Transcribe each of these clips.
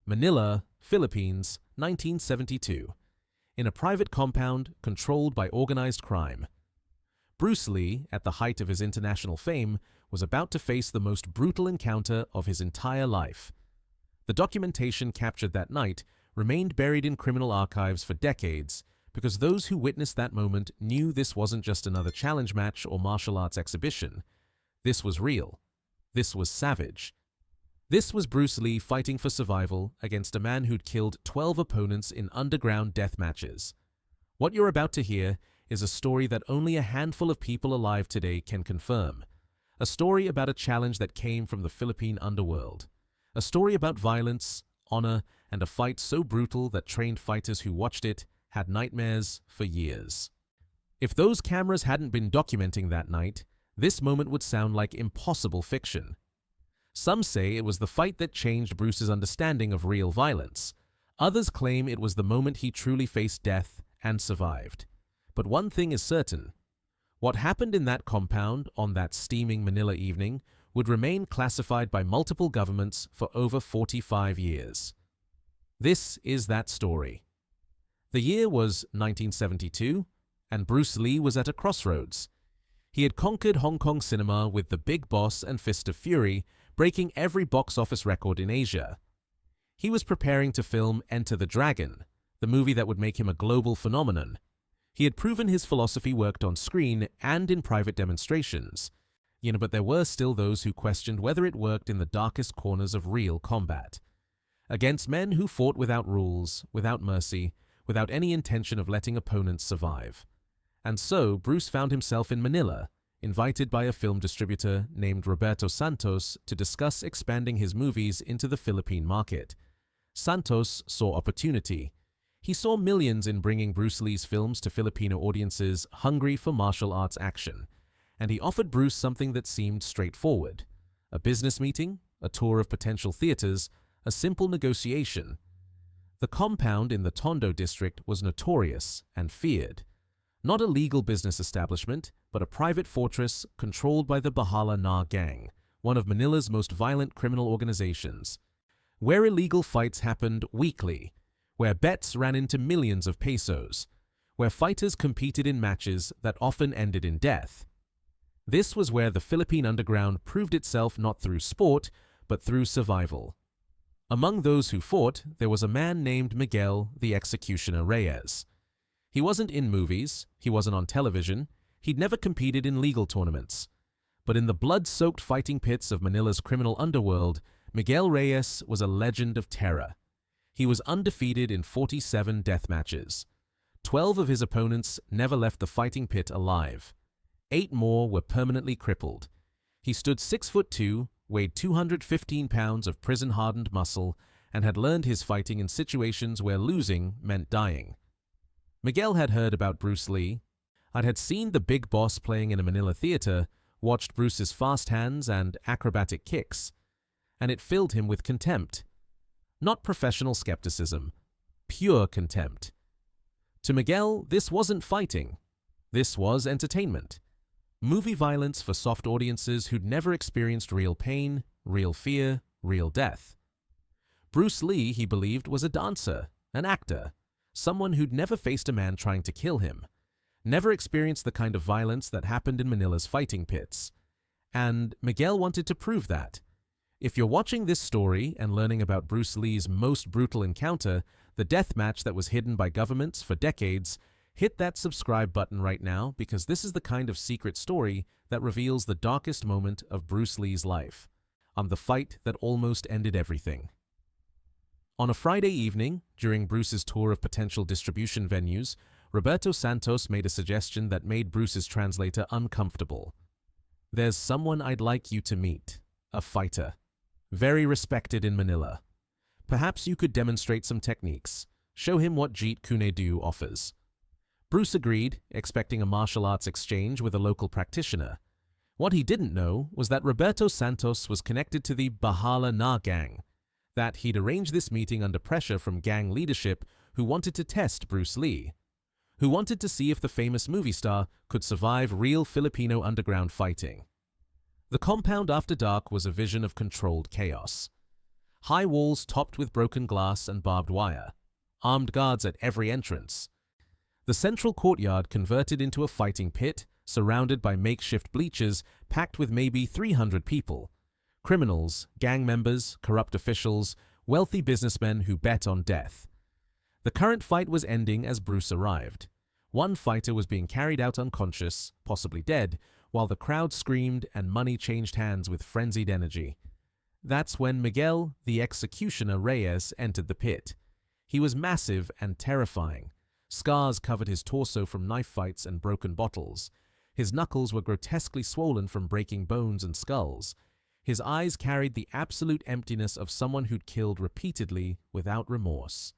Manila, Philippines, 1972. In a private compound controlled by organized crime. Bruce Lee, at the height of his international fame, was about to face the most brutal encounter of his entire life. The documentation captured that night remained buried in criminal archives for decades because those who witnessed that moment knew this wasn't just another challenge match or martial arts exhibition. This was real. This was savage. This was Bruce Lee fighting for survival against a man who'd killed 12 opponents in underground death matches. What you're about to hear is a story that only a handful of people alive today can confirm. A story about a challenge that came from the Philippine underworld. A story about violence, honor, and a fight so brutal that trained fighters who watched it had nightmares for years. If those cameras hadn't been documenting that night, this moment would sound like impossible fiction. Some say it was the fight that changed Bruce's understanding of real violence. Others claim it was the moment he truly faced death and survived. But one thing is certain. What happened in that compound on that steaming Manila evening would remain classified by multiple governments for over 45 years. This is that story. The year was 1972, and Bruce Lee was at a crossroads. He had conquered Hong Kong cinema with The Big Boss and Fist of Fury, breaking every box office record in Asia. He was preparing to film Enter the Dragon, the movie that would make him a global phenomenon. He had proven his philosophy worked on screen and in private demonstrations. But there were still those who questioned whether it worked in the darkest corners of real combat. Against men who fought without rules, without mercy, without any intention of letting opponents survive. And so Bruce found himself in Manila, invited by a film distributor named Roberto Santos to discuss expanding his movies into the Philippine market. Santos saw opportunity. He saw millions in bringing Bruce Lee's films to Filipino audiences hungry for martial arts action, and he offered Bruce something that seemed straightforward. A business meeting, a tour of potential theaters, a simple negotiation. The compound in the Tondo district was notorious and feared. Not a legal business establishment, but a private fortress controlled by the Bahala Na Gang, one of Manila's most violent criminal organizations, where illegal fights happened weekly, where bets ran into millions of pesos, where fighters competed in matches that often ended in death. This was where the Philippine underground proved itself not through sport, but through survival. Among those who fought, there was a man named Miguel the Executioner Reyes. He wasn't in movies, he wasn't on television, he'd never competed in legal tournaments. But in the blood-soaked fighting pits of Manila's criminal underworld, Miguel Reyes was a legend of terror. He was undefeated in 47 death matches. 12 of his opponents never left the fighting pit alive. 8 more were permanently crippled. He stood 6'2", weighed 215 pounds of prison-hardened muscle, and had learned his fighting in situations where losing meant dying. Miguel had heard about Bruce Lee. I had seen The Big Boss playing in a Manila theater, watched Bruce's fast hands and acrobatic kicks, and it filled him with contempt. Not professional skepticism, pure contempt. To Miguel, this wasn't fighting. This was entertainment. Movie violence for soft audiences who'd never experienced real pain, real fear, real death. Bruce Lee, he believed, was a dancer, an actor, someone who'd never faced a man trying to kill him, never experienced the kind of violence that happened in Manila's fighting pits. And Miguel wanted to prove that. If you're watching this story and learning about Bruce Lee's most brutal encounter, the death match that was hidden by governments for decades, hit that subscribe button right now because this is the kind of secret story that reveals the darkest moment of Bruce Lee's life, the fight that almost ended everything. On a Friday evening, during Bruce's tour of potential distribution venues, Roberto Santos made a suggestion that made Bruce's translator uncomfortable. "There's someone I'd like you to meet, a fighter. Very respected in Manila. Perhaps you could demonstrate some techniques, show him what Jeet Kune Do offers." Bruce agreed, expecting a martial arts exchange with a local practitioner. What he didn't know was that Roberto Santos was connected to the Bahala Na Gang, that he'd arranged this meeting under pressure from gang leadership who wanted to test Bruce Lee, who wanted to see if the famous movie star could survive real Filipino underground fighting. The compound after dark was a vision of controlled chaos. High walls topped with broken glass and barbed wire. Armed guards at every entrance. The central courtyard converted into a fighting pit, surrounded by makeshift bleachers packed with maybe 300 people. Criminals, gang members, corrupt officials, wealthy businessmen who bet on death. The current fight was ending as Bruce arrived. One fighter was being carried out unconscious, possibly dead, while the crowd screamed and money changed hands with frenzied energy. That's when Miguel, the executioner Reyes, entered the pit. He was massive and terrifying. Scars covered his torso from knife fights and broken bottles. His knuckles were grotesquely swollen from breaking bones and skulls. His eyes carried the absolute emptiness of someone who'd killed repeatedly without remorse.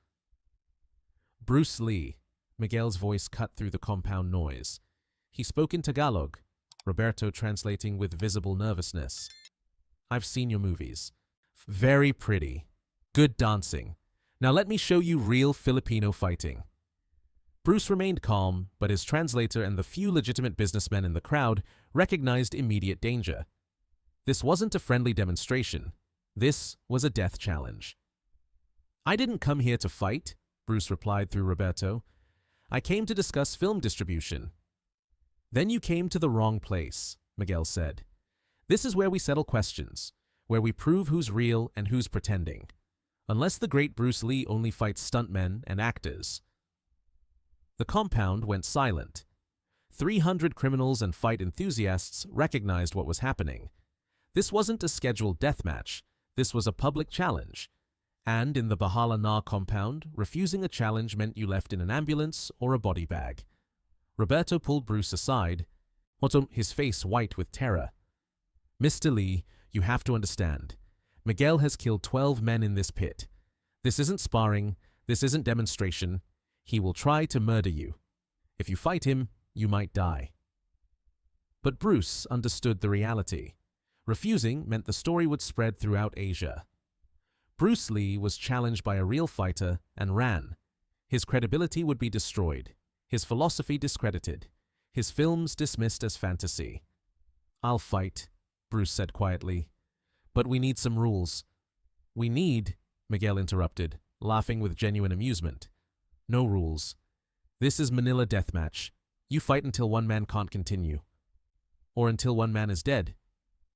Bruce Lee. Miguel's voice cut through the compound noise. He spoke in Tagalog, Roberto translating with visible nervousness. I've seen your movies. Very pretty. Good dancing. Now let me show you real Filipino fighting. Bruce remained calm, but his translator and the few legitimate businessmen in the crowd recognized immediate danger. This wasn't a friendly demonstration. This was a death challenge. I didn't come here to fight, Bruce replied through Roberto. I came to discuss film distribution. Then you came to the wrong place, Miguel said. This is where we settle questions, where we prove who's real and who's pretending. Unless the great Bruce Lee only fights stuntmen and actors. The compound went silent. 300 criminals and fight enthusiasts recognized what was happening. This wasn't a scheduled death match. This was a public challenge. And in the Bahala Na compound, refusing a challenge meant you left in an ambulance or a body bag. Roberto pulled Bruce aside, his face white with terror. Mr. Lee, you have to understand. Miguel has killed 12 men in this pit. This isn't sparring. This isn't demonstration. He will try to murder you. If you fight him, you might die. But Bruce understood the reality. Refusing meant the story would spread throughout Asia. Bruce Lee was challenged by a real fighter and ran. His credibility would be destroyed, his philosophy discredited, his films dismissed as fantasy. I'll fight, Bruce said quietly. But we need some rules. We need, Miguel interrupted, laughing with genuine amusement. No rules. This is Manila deathmatch. You fight until one man can't continue. Or until one man is dead.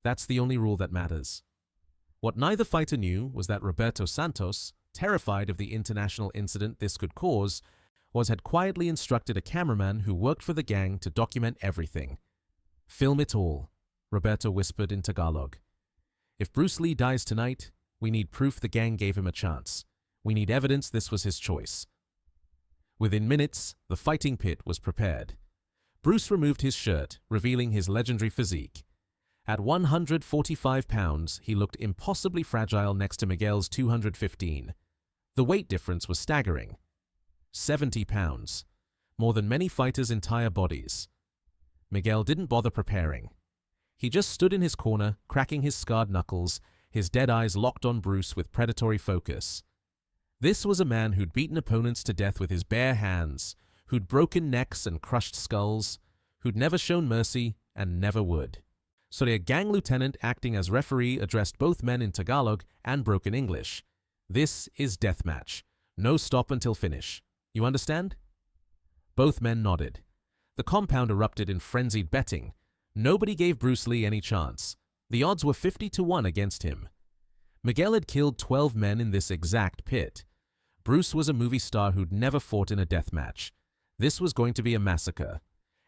That's the only rule that matters. What neither fighter knew was that Roberto Santos, terrified of the international incident this could cause, had quietly instructed a cameraman who worked for the gang to document everything. Film it all, Roberto whispered in Tagalog. If Bruce Lee dies tonight, we need proof the gang gave him a chance. We need evidence this was his choice. Within minutes, the fighting pit was prepared. Bruce removed his shirt, revealing his legendary physique. At 145 pounds, he looked impossibly fragile next to Miguel's 215. The weight difference was staggering. 70 pounds. More than many fighters' entire bodies. Miguel didn't bother preparing. He just stood in his corner, cracking his scarred knuckles, his dead eyes locked on Bruce with predatory focus. This was a man who'd beaten opponents to death with his bare hands, who'd broken necks and crushed skulls, who'd never shown mercy and never would. So their gang lieutenant acting as referee addressed both men in Tagalog and broken English. This is deathmatch. No stop until finish. You understand? Both men nodded. The compound erupted in frenzied betting. Nobody gave Bruce Lee any chance. The odds were 50-1 against him. Miguel had killed 12 men in this exact pit. Bruce was a movie star who'd never fought in a death match. This was going to be a massacre.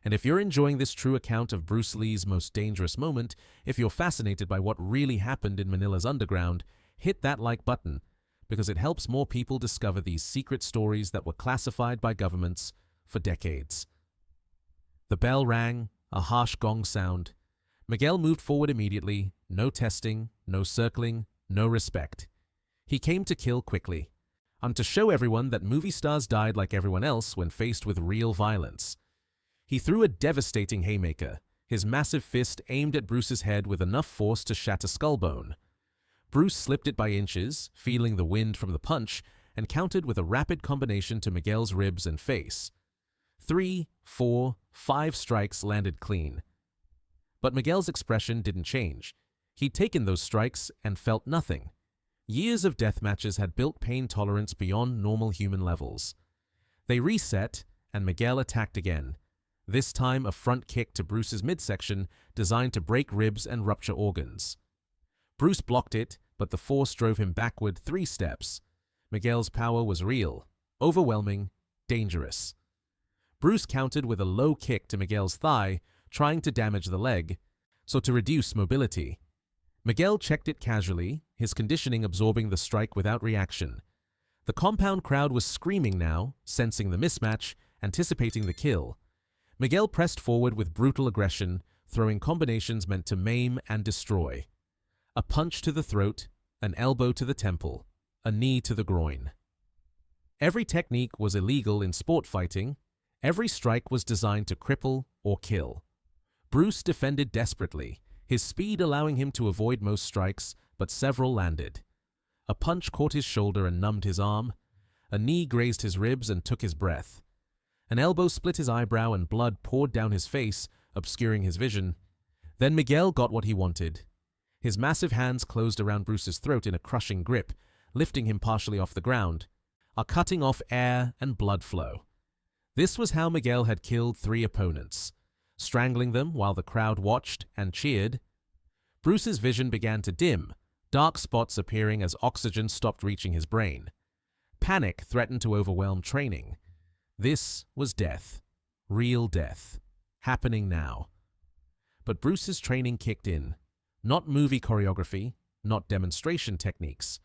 And if you're enjoying this true account of Bruce Lee's most dangerous moment, if you're fascinated by what really happened in Manila's underground, hit that like button, because it helps more people discover these secret stories that were classified by governments for decades. The bell rang, a harsh gong sound. Miguel moved forward immediately, no testing, no circling, no respect. He came to kill quickly, and to show everyone that movie stars died like everyone else when faced with real violence. He threw a devastating haymaker, his massive fist aimed at Bruce's head with enough force to shatter skullbone. Bruce slipped it by inches, feeling the wind from the punch, and countered with a rapid combination to Miguel's ribs and face. 3, 4, 5 strikes landed clean. But Miguel's expression didn't change. He'd taken those strikes and felt nothing. Years of death matches had built pain tolerance beyond normal human levels. They reset, and Miguel attacked again, this time a front kick to Bruce's midsection designed to break ribs and rupture organs. Bruce blocked it, but the force drove him backward 3 steps. Miguel's power was real, overwhelming, dangerous. Bruce countered with a low kick to Miguel's thigh, trying to damage the leg, so to reduce mobility. Miguel checked it casually, his conditioning absorbing the strike without reaction. The compound crowd was screaming now, sensing the mismatch, anticipating the kill. Miguel pressed forward with brutal aggression, throwing combinations meant to maim and destroy. A punch to the throat, an elbow to the temple, a knee to the groin. Every technique was illegal in sport fighting. Every strike was designed to cripple or kill. Bruce defended desperately, his speed allowing him to avoid most strikes, but several landed. A punch caught his shoulder and numbed his arm. A knee grazed his ribs and took his breath. An elbow split his eyebrow and blood poured down his face, obscuring his vision. Then Miguel got what he wanted. His massive hands closed around Bruce's throat in a crushing grip, lifting him partially off the ground, cutting off air and blood flow. This was how Miguel had killed 3 opponents, strangling them while the crowd watched and cheered. Bruce's vision began to dim, dark spots appearing as oxygen stopped reaching his brain. Panic threatened to overwhelm training. This was death, real death, happening now. But Bruce's training kicked in. Not movie choreography, not demonstration techniques.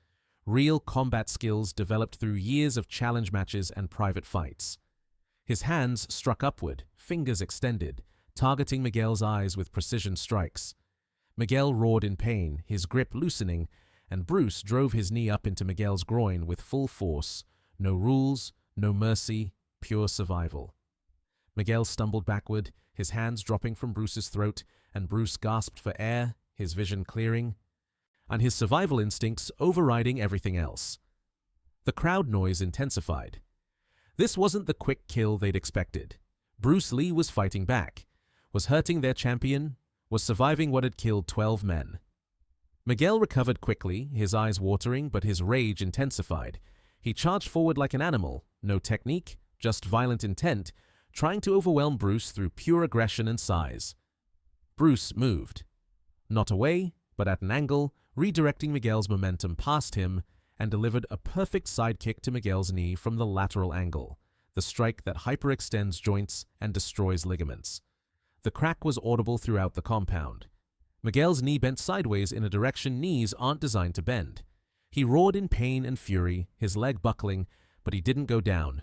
Real combat skills developed through years of challenge matches and private fights. His hands struck upward, fingers extended, targeting Miguel's eyes with precision strikes. Miguel roared in pain, his grip loosening, and Bruce drove his knee up into Miguel's groin with full force. No rules, no mercy, pure survival. Miguel stumbled backward, his hands dropping from Bruce's throat, and Bruce gasped for air, his vision clearing, and his survival instincts overriding everything else. The crowd noise intensified. This wasn't the quick kill they'd expected. Bruce Lee was fighting back, was hurting their champion, was surviving what had killed 12 men. Miguel recovered quickly, his eyes watering, but his rage intensified. He charged forward like an animal, no technique, just violent intent, trying to overwhelm Bruce through pure aggression and size. Bruce moved. Not away, but at an angle, redirecting Miguel's momentum past him, and delivered a perfect sidekick to Miguel's knee from the lateral angle, the strike that hyperextends joints and destroys ligaments. The crack was audible throughout the compound. Miguel's knee bent sideways in a direction knees aren't designed to bend. He roared in pain and fury, his leg buckling, but he didn't go down,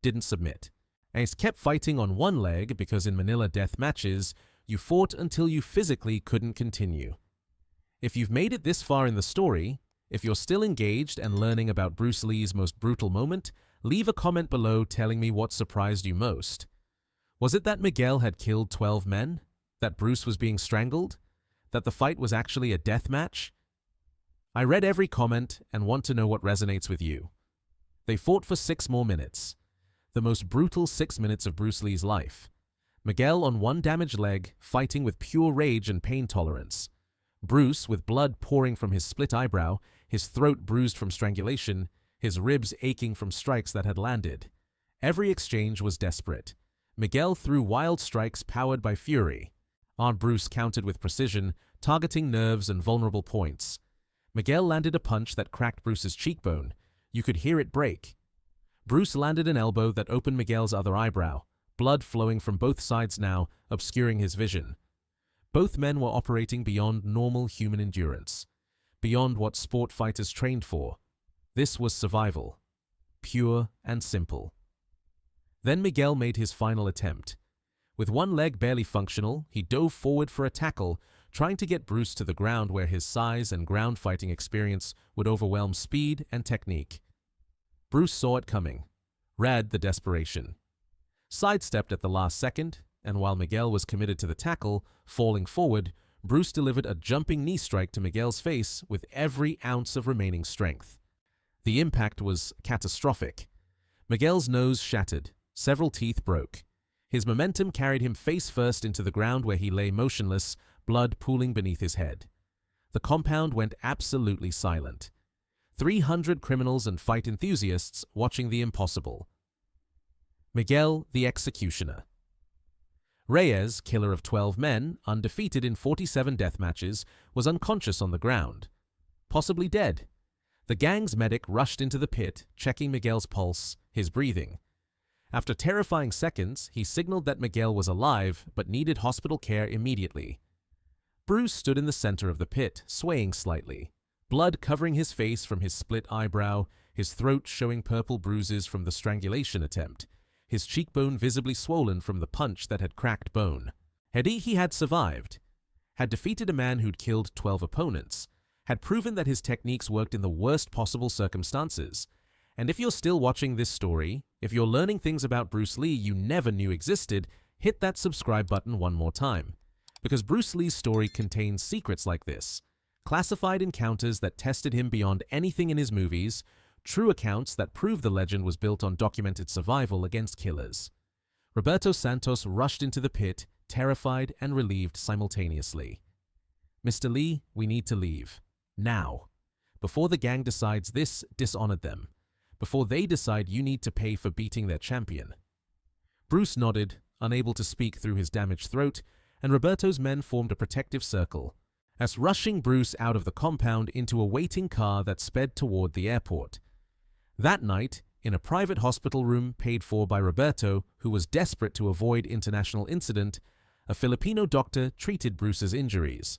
didn't submit. And he kept fighting on one leg because in Manila death matches, you fought until you physically couldn't continue. If you've made it this far in the story, if you're still engaged and learning about Bruce Lee's most brutal moment, leave a comment below telling me what surprised you most. Was it that Miguel had killed 12 men? That Bruce was being strangled? That the fight was actually a death match? I read every comment and want to know what resonates with you. They fought for 6 more minutes. The most brutal 6 minutes of Bruce Lee's life. Miguel on one damaged leg, fighting with pure rage and pain tolerance. Bruce with blood pouring from his split eyebrow, his throat bruised from strangulation, his ribs aching from strikes that had landed. Every exchange was desperate. Miguel threw wild strikes powered by fury. Aunt Bruce countered with precision, targeting nerves and vulnerable points. Miguel landed a punch that cracked Bruce's cheekbone. You could hear it break. Bruce landed an elbow that opened Miguel's other eyebrow, blood flowing from both sides now, obscuring his vision. Both men were operating beyond normal human endurance, beyond what sport fighters trained for. This was survival, pure and simple. Then Miguel made his final attempt. With one leg barely functional, he dove forward for a tackle, trying to get Bruce to the ground where his size and ground fighting experience would overwhelm speed and technique. Bruce saw it coming, read the desperation. Sidestepped at the last second, and while Miguel was committed to the tackle, falling forward, Bruce delivered a jumping knee strike to Miguel's face with every ounce of remaining strength. The impact was catastrophic. Miguel's nose shattered, several teeth broke. His momentum carried him face first into the ground where he lay motionless, blood pooling beneath his head. The compound went absolutely silent. 300 criminals and fight enthusiasts watching the impossible. Miguel, the Executioner. Reyes, killer of 12 men, undefeated in 47 death matches, was unconscious on the ground, possibly dead. The gang's medic rushed into the pit, checking Miguel's pulse, his breathing. After terrifying seconds, he signaled that Miguel was alive but needed hospital care immediately. Bruce stood in the center of the pit, swaying slightly, blood covering his face from his split eyebrow, his throat showing purple bruises from the strangulation attempt, his cheekbone visibly swollen from the punch that had cracked bone. He had survived, had defeated a man who'd killed 12 opponents, had proven that his techniques worked in the worst possible circumstances. And if you're still watching this story, if you're learning things about Bruce Lee you never knew existed, hit that subscribe button one more time. Because Bruce Lee's story contains secrets like this, classified encounters that tested him beyond anything in his movies, true accounts that prove the legend was built on documented survival against killers. Roberto Santos rushed into the pit, terrified and relieved simultaneously. "Mr. Lee, we need to leave. Now. Before the gang decides this dishonored them. Before they decide you need to pay for beating their champion." Bruce nodded, unable to speak through his damaged throat, and Roberto's men formed a protective circle, as rushing Bruce out of the compound into a waiting car that sped toward the airport. That night, in a private hospital room paid for by Roberto, who was desperate to avoid international incident, a Filipino doctor treated Bruce's injuries.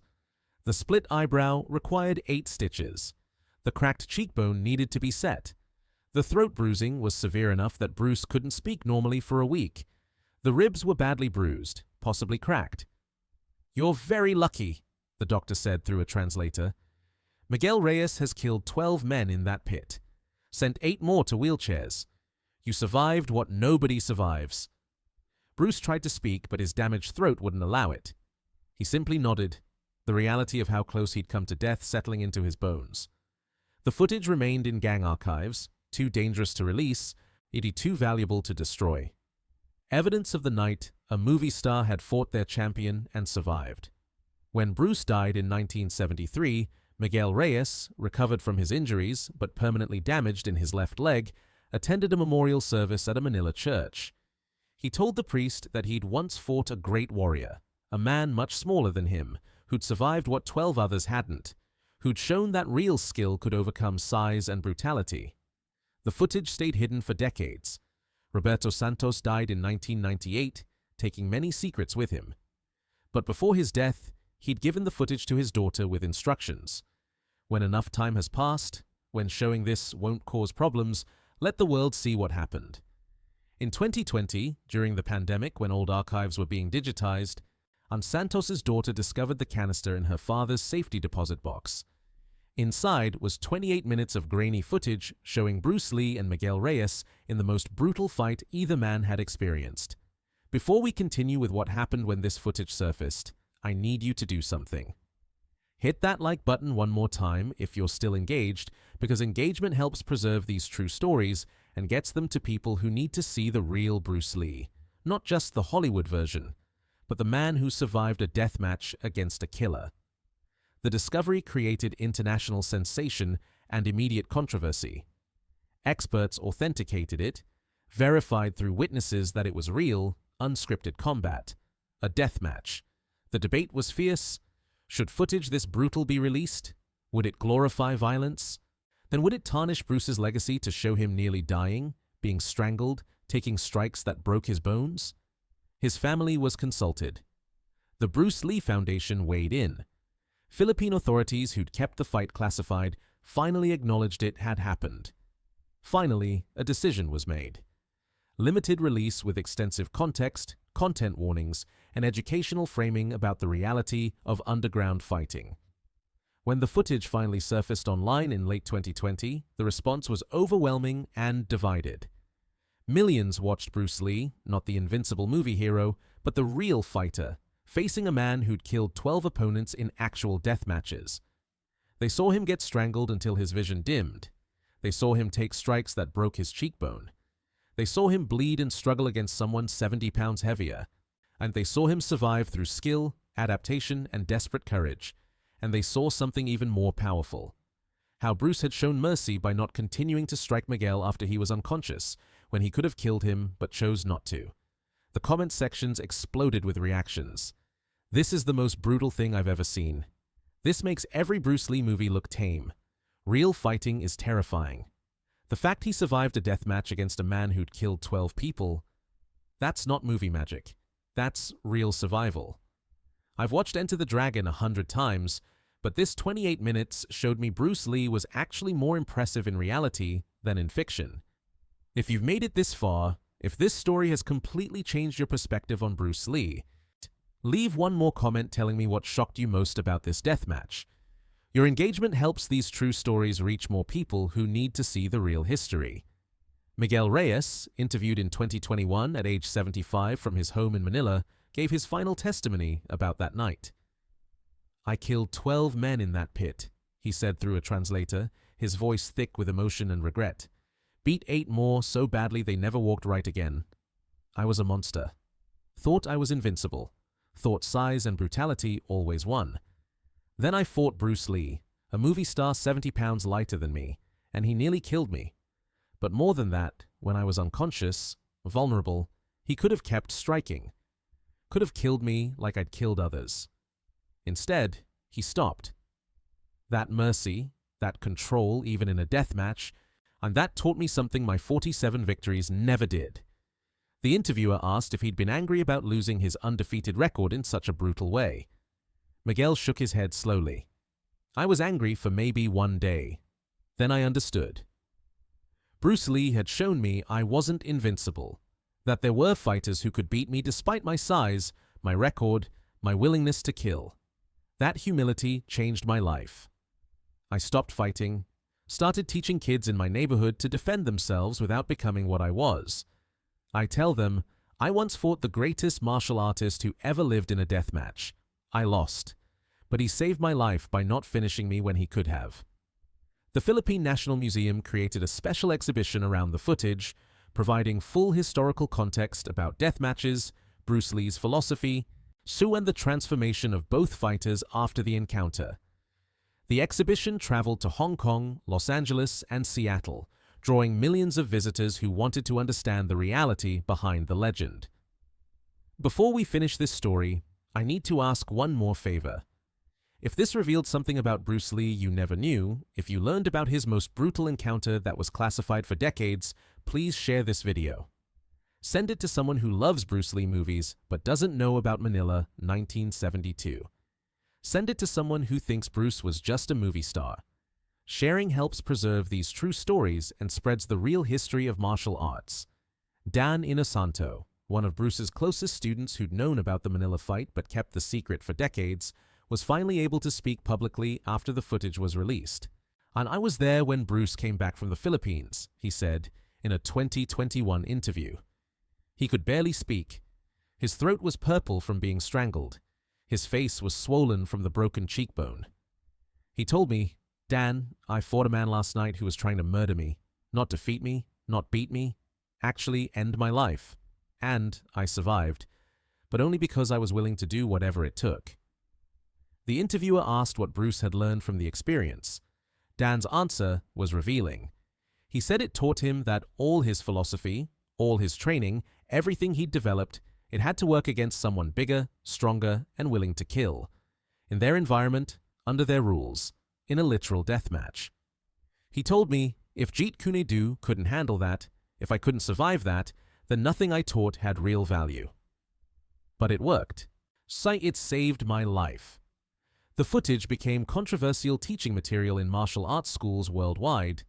The split eyebrow required 8 stitches. The cracked cheekbone needed to be set. The throat bruising was severe enough that Bruce couldn't speak normally for a week. The ribs were badly bruised, possibly cracked. "You're very lucky," the doctor said through a translator. "Miguel Reyes has killed 12 men in that pit. Sent 8 more to wheelchairs. You survived what nobody survives." Bruce tried to speak, but his damaged throat wouldn't allow it. He simply nodded, the reality of how close he'd come to death settling into his bones. The footage remained in gang archives, too dangerous to release, yet too valuable to destroy. Evidence of the night a movie star had fought their champion and survived. When Bruce died in 1973, Miguel Reyes, recovered from his injuries but permanently damaged in his left leg, attended a memorial service at a Manila church. He told the priest that he'd once fought a great warrior, a man much smaller than him, who'd survived what 12 others hadn't, who'd shown that real skill could overcome size and brutality. The footage stayed hidden for decades. Roberto Santos died in 1998, taking many secrets with him. But before his death, he'd given the footage to his daughter with instructions. When enough time has passed, when showing this won't cause problems, let the world see what happened. In 2020, during the pandemic when old archives were being digitized, Santos's daughter discovered the canister in her father's safety deposit box. Inside was 28 minutes of grainy footage showing Bruce Lee and Miguel Reyes in the most brutal fight either man had experienced. Before we continue with what happened when this footage surfaced, I need you to do something. Hit that like button one more time if you're still engaged, because engagement helps preserve these true stories and gets them to people who need to see the real Bruce Lee, not just the Hollywood version, but the man who survived a death match against a killer. The discovery created international sensation and immediate controversy. Experts authenticated it, verified through witnesses that it was real, unscripted combat, a death match. The debate was fierce. Should footage this brutal be released? Would it glorify violence? Then would it tarnish Bruce's legacy to show him nearly dying, being strangled, taking strikes that broke his bones? His family was consulted. The Bruce Lee Foundation weighed in. Philippine authorities who'd kept the fight classified finally acknowledged it had happened. Finally, a decision was made. Limited release with extensive context, content warnings, and educational framing about the reality of underground fighting. When the footage finally surfaced online in late 2020, the response was overwhelming and divided. Millions watched Bruce Lee, not the invincible movie hero, but the real fighter, facing a man who'd killed 12 opponents in actual death matches. They saw him get strangled until his vision dimmed. They saw him take strikes that broke his cheekbone. They saw him bleed and struggle against someone 70 pounds heavier. And they saw him survive through skill, adaptation, and desperate courage. And they saw something even more powerful. how Bruce had shown mercy by not continuing to strike Miguel after he was unconscious, when he could have killed him but chose not to. The comment sections exploded with reactions. "This is the most brutal thing I've ever seen. This makes every Bruce Lee movie look tame. Real fighting is terrifying. The fact he survived a death match against a man who'd killed 12 people, that's not movie magic. That's real survival. I've watched Enter the Dragon 100 times, but this 28 minutes showed me Bruce Lee was actually more impressive in reality than in fiction." If you've made it this far, if this story has completely changed your perspective on Bruce Lee, leave one more comment telling me what shocked you most about this deathmatch. Your engagement helps these true stories reach more people who need to see the real history. Miguel Reyes, interviewed in 2021 at age 75 from his home in Manila, gave his final testimony about that night. "I killed 12 men in that pit," he said through a translator, his voice thick with emotion and regret. "Beat 8 more so badly they never walked right again. I was a monster. Thought I was invincible. Thought size and brutality always won. Then I fought Bruce Lee, a movie star 70 pounds lighter than me, and he nearly killed me. But more than that, when I was unconscious, vulnerable, he could have kept striking. Could have killed me like I'd killed others. Instead, he stopped. That mercy, that control even in a death match, and that taught me something my 47 victories never did." The interviewer asked if he'd been angry about losing his undefeated record in such a brutal way. Miguel shook his head slowly. "I was angry for maybe 1 day. Then I understood. Bruce Lee had shown me I wasn't invincible, that there were fighters who could beat me despite my size, my record, my willingness to kill. That humility changed my life. I stopped fighting, started teaching kids in my neighborhood to defend themselves without becoming what I was. I tell them, I once fought the greatest martial artist who ever lived in a death match. I lost, but he saved my life by not finishing me when he could have." The Philippine National Museum created a special exhibition around the footage, providing full historical context about death matches, Bruce Lee's philosophy, and the transformation of both fighters after the encounter. The exhibition traveled to Hong Kong, Los Angeles, and Seattle, drawing millions of visitors who wanted to understand the reality behind the legend. Before we finish this story, I need to ask one more favor. If this revealed something about Bruce Lee you never knew, if you learned about his most brutal encounter that was classified for decades, please share this video. Send it to someone who loves Bruce Lee movies but doesn't know about Manila, 1972. Send it to someone who thinks Bruce was just a movie star. Sharing helps preserve these true stories and spreads the real history of martial arts. Dan Inosanto, one of Bruce's closest students who'd known about the Manila fight but kept the secret for decades, was finally able to speak publicly after the footage was released. "And I was there when Bruce came back from the Philippines," he said in a 2021 interview. He could barely speak. His throat was purple from being strangled. His face was swollen from the broken cheekbone. He told me, "Dan, I fought a man last night who was trying to murder me, not defeat me, not beat me, actually end my life. And I survived, but only because I was willing to do whatever it took." The interviewer asked what Bruce had learned from the experience. Dan's answer was revealing. He said it taught him that all his philosophy, all his training, everything he'd developed, it had to work against someone bigger, stronger, and willing to kill. In their environment, under their rules, in a literal death match. He told me, if Jeet Kune Do couldn't handle that, if I couldn't survive that, then nothing I taught had real value. But it worked. It saved my life. The footage became controversial teaching material in martial arts schools worldwide,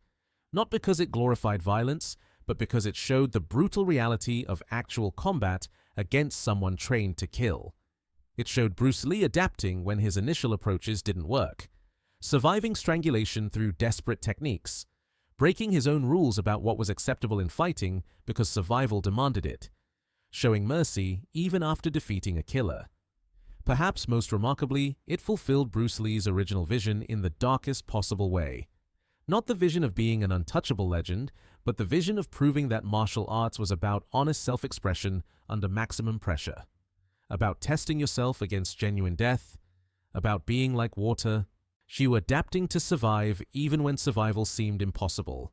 not because it glorified violence, but because it showed the brutal reality of actual combat against someone trained to kill. It showed Bruce Lee adapting when his initial approaches didn't work, surviving strangulation through desperate techniques, breaking his own rules about what was acceptable in fighting because survival demanded it, showing mercy even after defeating a killer. Perhaps most remarkably, it fulfilled Bruce Lee's original vision in the darkest possible way. Not the vision of being an untouchable legend, but the vision of proving that martial arts was about honest self-expression under maximum pressure, about testing yourself against genuine death, about being like water, She was adapting to survive even when survival seemed impossible.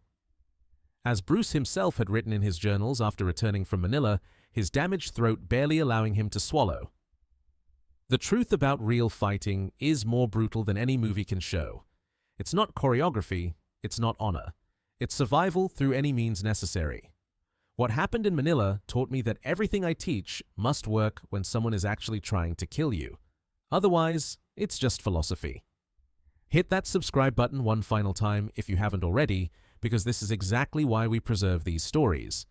As Bruce himself had written in his journals after returning from Manila, his damaged throat barely allowing him to swallow. The truth about real fighting is more brutal than any movie can show. It's not choreography, it's not honor. It's survival through any means necessary. What happened in Manila taught me that everything I teach must work when someone is actually trying to kill you. Otherwise, it's just philosophy. Hit that subscribe button one final time if you haven't already, because this is exactly why we preserve these stories.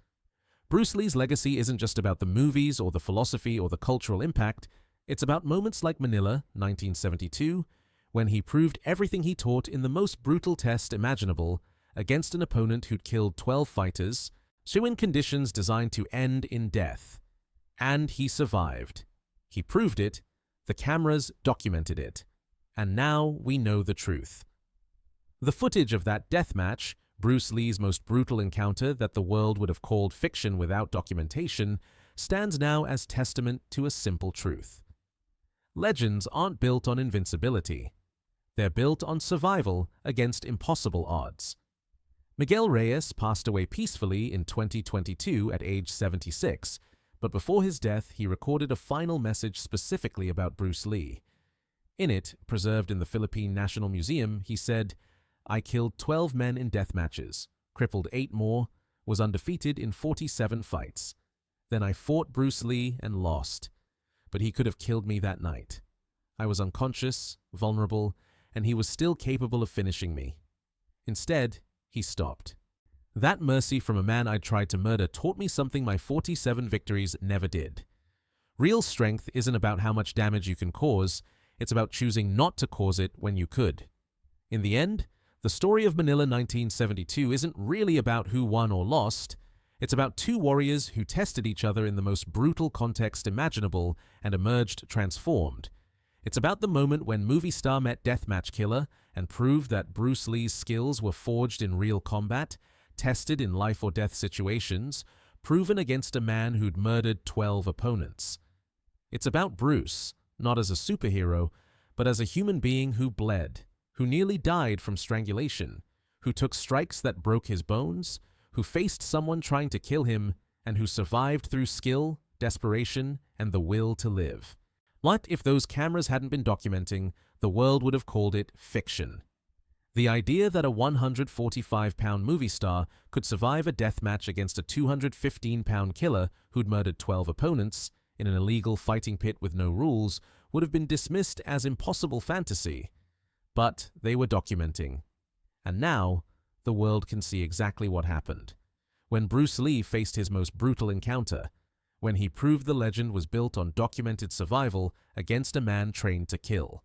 Bruce Lee's legacy isn't just about the movies or the philosophy or the cultural impact, it's about moments like Manila, 1972, when he proved everything he taught in the most brutal test imaginable against an opponent who'd killed 12 fighters, so in conditions designed to end in death. And he survived. He proved it, the cameras documented it, and now we know the truth. The footage of that death match, Bruce Lee's most brutal encounter that the world would have called fiction without documentation, stands now as testament to a simple truth. Legends aren't built on invincibility. They're built on survival against impossible odds. Miguel Reyes passed away peacefully in 2022 at age 76, but before his death he recorded a final message specifically about Bruce Lee. In it, preserved in the Philippine National Museum, he said, "I killed 12 men in death matches, crippled 8 more, was undefeated in 47 fights. Then I fought Bruce Lee and lost. But he could have killed me that night. I was unconscious, vulnerable, and he was still capable of finishing me. Instead, he stopped. That mercy from a man I'd tried to murder taught me something my 47 victories never did. Real strength isn't about how much damage you can cause, it's about choosing not to cause it when you could. In the end, the story of Manila 1972 isn't really about who won or lost. It's about 2 warriors who tested each other in the most brutal context imaginable and emerged transformed. It's about the moment when movie star met deathmatch killer and proved that Bruce Lee's skills were forged in real combat, tested in life or death situations, proven against a man who'd murdered 12 opponents. It's about Bruce, not as a superhero, but as a human being who bled, who nearly died from strangulation, who took strikes that broke his bones, who faced someone trying to kill him, and who survived through skill, desperation, and the will to live. What if those cameras hadn't been documenting, the world would have called it fiction. The idea that a 145-pound movie star could survive a death match against a 215-pound killer who'd murdered 12 opponents in an illegal fighting pit with no rules would have been dismissed as impossible fantasy. But they were documenting. And now, the world can see exactly what happened. When Bruce Lee faced his most brutal encounter, when he proved the legend was built on documented survival against a man trained to kill.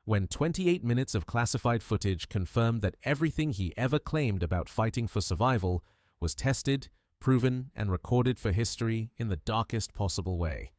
When 28 minutes of classified footage confirmed that everything he ever claimed about fighting for survival was tested, proven, and recorded for history in the darkest possible way.